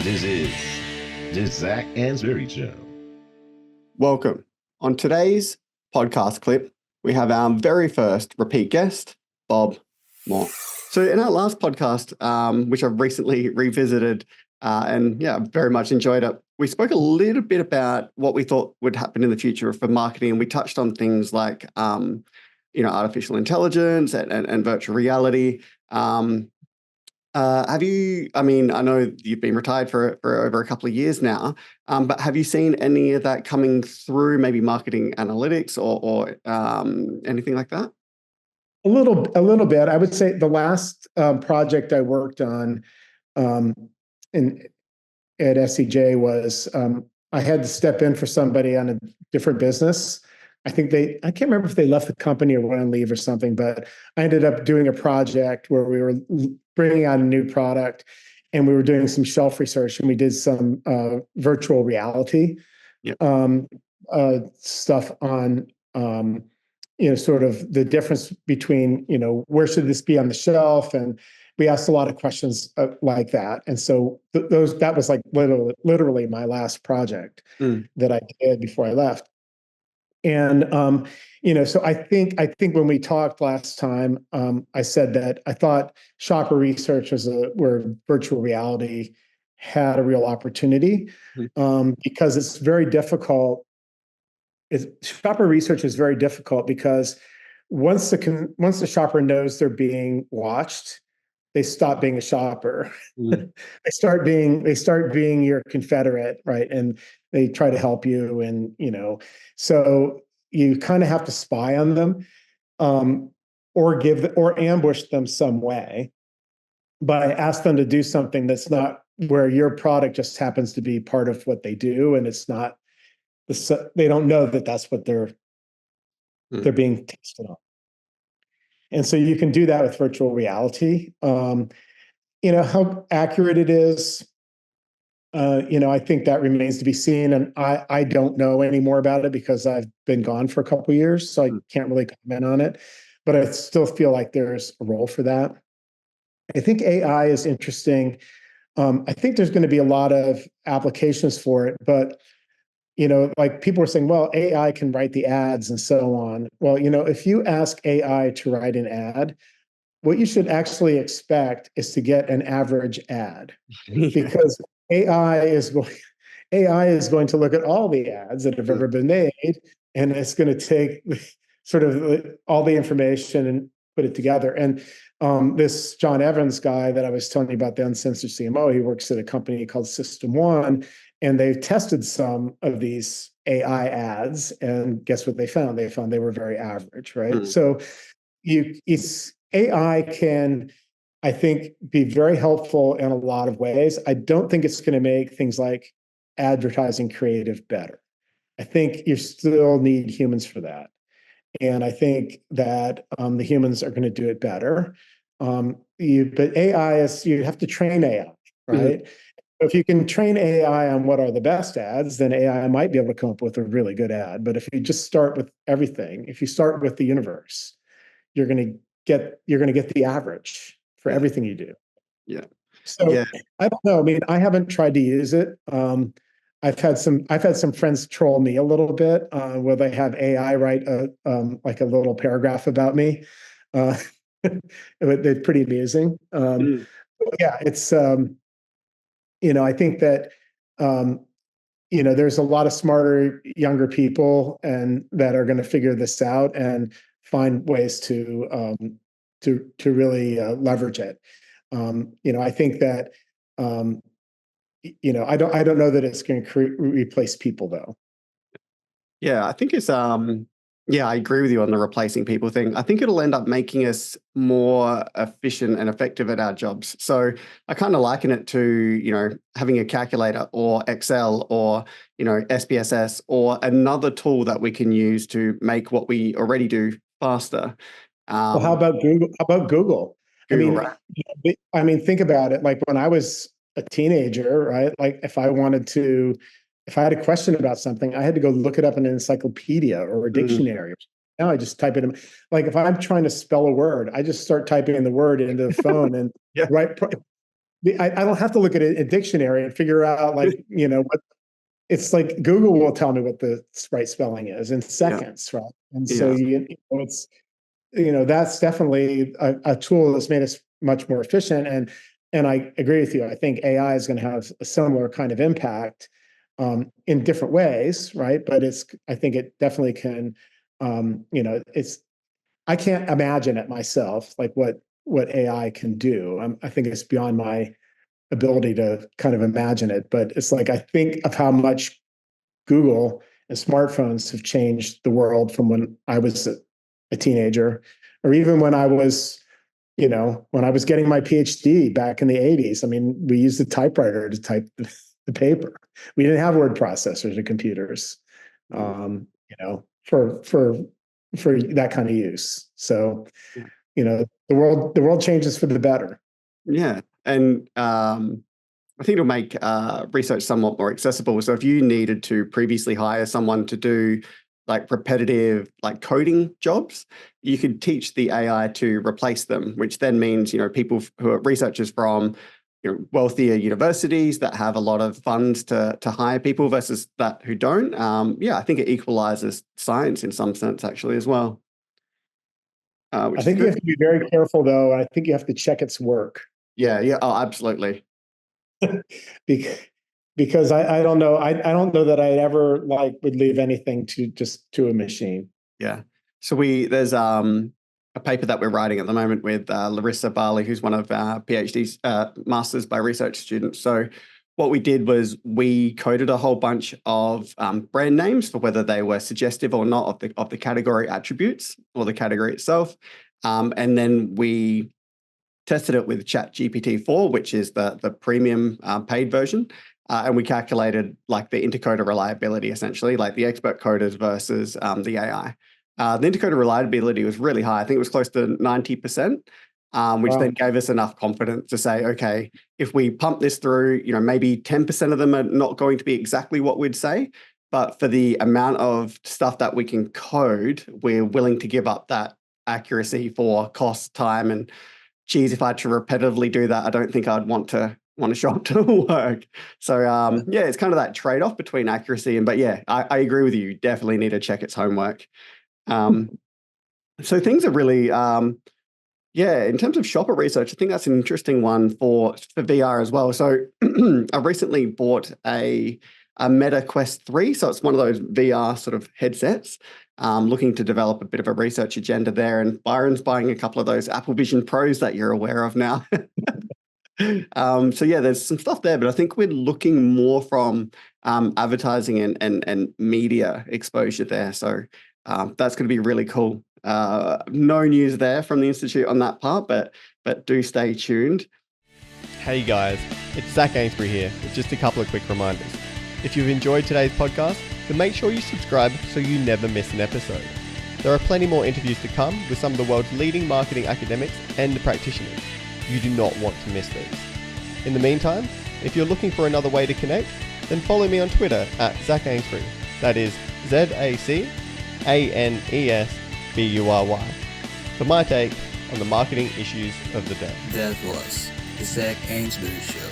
This is the Zac Anesbury Show. Welcome. On today's podcast clip, we have our very first repeat guest, Bob Moore. So in our last podcast, which I've recently revisited and very much enjoyed it, we spoke a little bit about what we thought would happen in the future for marketing. And we touched on things like, artificial intelligence and virtual reality. I know you've been retired for over a couple of years now, but have you seen any of that coming through, maybe marketing analytics or anything like that? A little bit. I would say the last project I worked on at SEJ was I had to step in for somebody on a different business. I can't remember if they left the company or went on leave or something, but I ended up doing a project where we were bringing out a new product and we were doing some shelf research and we did some virtual reality stuff on, sort of the difference between, where should this be on the shelf? And we asked a lot of questions like that. And so that was like literally my last project that I did before I left. And, so I think when we talked last time, I said that I thought shopper research was where virtual reality had a real opportunity, because it's very difficult. Shopper research is very difficult because once the shopper knows they're being watched, they stop being a shopper. They start being your confederate, right? And they try to help you, and so you kind of have to spy on them, or ambush them some way, but ask them to do something that's not where your product just happens to be part of what they do, and it's not. They don't know that that's what they're being tested on. And so you can do that with virtual reality. How accurate it is, I think that remains to be seen. And I don't know any more about it because I've been gone for a couple of years, so I can't really comment on it. But I still feel like there's a role for that. I think AI is interesting. I think there's going to be a lot of applications for it, but like people are saying, well, AI can write the ads and so on. Well, if you ask AI to write an ad, what you should actually expect is to get an average ad, because AI is going to look at all the ads that have ever been made, and it's going to take sort of all the information and put it together. And this John Evans guy that I was telling you about, the uncensored CMO, he works at a company called System One, and they've tested some of these AI ads, and guess what they found? They found they were very average, right? So AI can, I think, be very helpful in a lot of ways. I don't think it's going to make things like advertising creative better. I think you still need humans for that. And I think that the humans are going to do it better. But AI you have to train AI, right? If you can train AI on what are the best ads, then AI might be able to come up with a really good ad. But if you just start with everything, if you start with the universe, you're going to get the average for everything you do. Yeah. So I don't know. I mean, I haven't tried to use it. I've had some friends troll me a little bit, where they have AI write like a little paragraph about me. They're pretty amusing. Yeah, it's I think that there's a lot of smarter younger people and that are going to figure this out and find ways to really leverage it. I think that I don't know that it's going to replace people though. Yeah, I think it's I agree with you on the replacing people thing. I think it'll end up making us more efficient and effective at our jobs. So I kind of liken it to, having a calculator or Excel or, SPSS or another tool that we can use to make what we already do faster. Well, how about Google? Google, right? I mean, think about it. Like when I was a teenager, right? Like if I had a question about something, I had to go look it up in an encyclopedia or a dictionary. Now I just type it in. Like if I'm trying to spell a word, I just start typing in the word into the phone and I don't have to look at a dictionary and figure out like, what it's like. Google will tell me what the right spelling is in seconds, right? And so it's, that's definitely a tool that's made us much more efficient. And I agree with you. I think AI is going to have a similar kind of impact in different ways, right? But I think it definitely can, I can't imagine it myself, like what AI can do. I think it's beyond my ability to kind of imagine it. But it's like, I think of how much Google and smartphones have changed the world from when I was a teenager, or even when I was, when I was getting my PhD back in the 80s. I mean, we used the typewriter to type the paper. We didn't have word processors or computers, for that kind of use. So, the world changes for the better. Yeah. And I think it'll make research somewhat more accessible. So if you needed to previously hire someone to do like repetitive, like coding jobs, you could teach the AI to replace them, which then means, people who are researchers from wealthier universities that have a lot of funds to hire people versus that who don't. I think it equalizes science in some sense actually as well. I think you have to be very careful though. I think you have to check its work. Yeah. Oh, absolutely. Because I don't know. I don't know that I ever would leave anything to a machine. Yeah. So there's a paper that we're writing at the moment with Larissa Barley, who's one of our PhD Masters by Research students. So what we did was we coded a whole bunch of brand names for whether they were suggestive or not of the category attributes or the category itself. And then we tested it with ChatGPT-4, which is the premium paid version. And we calculated like the intercoder reliability, essentially, like the expert coders versus the AI. The intercoder reliability was really high. I think it was close to 90%, which then gave us enough confidence to say, okay, if we pump this through, maybe 10% of them are not going to be exactly what we'd say. But for the amount of stuff that we can code, we're willing to give up that accuracy for cost, time, and geez, if I had to repetitively do that, I don't think I'd want to show up to work. So it's kind of that trade-off between accuracy and, but yeah, I agree with you. You definitely need to check its homework. So things are really, in terms of shopper research, I think that's an interesting one for VR as well. So I recently bought a Meta Quest 3. So it's one of those VR sort of headsets. Looking to develop a bit of a research agenda there. And Byron's buying a couple of those Apple Vision Pros that you're aware of now. There's some stuff there, but I think we're looking more from advertising and media exposure there. So that's going to be really cool. No news there from the Institute on that part, but do stay tuned. Hey guys, it's Zac Anesbury here with just a couple of quick reminders. If you've enjoyed today's podcast, then make sure you subscribe so you never miss an episode. There are plenty more interviews to come with some of the world's leading marketing academics and practitioners. You do not want to miss these. In the meantime, if you're looking for another way to connect, then follow me on Twitter at Zac Anesbury. That is ZACANESBURY for my take on the marketing issues of the day. That was the Zac Anesbury Show.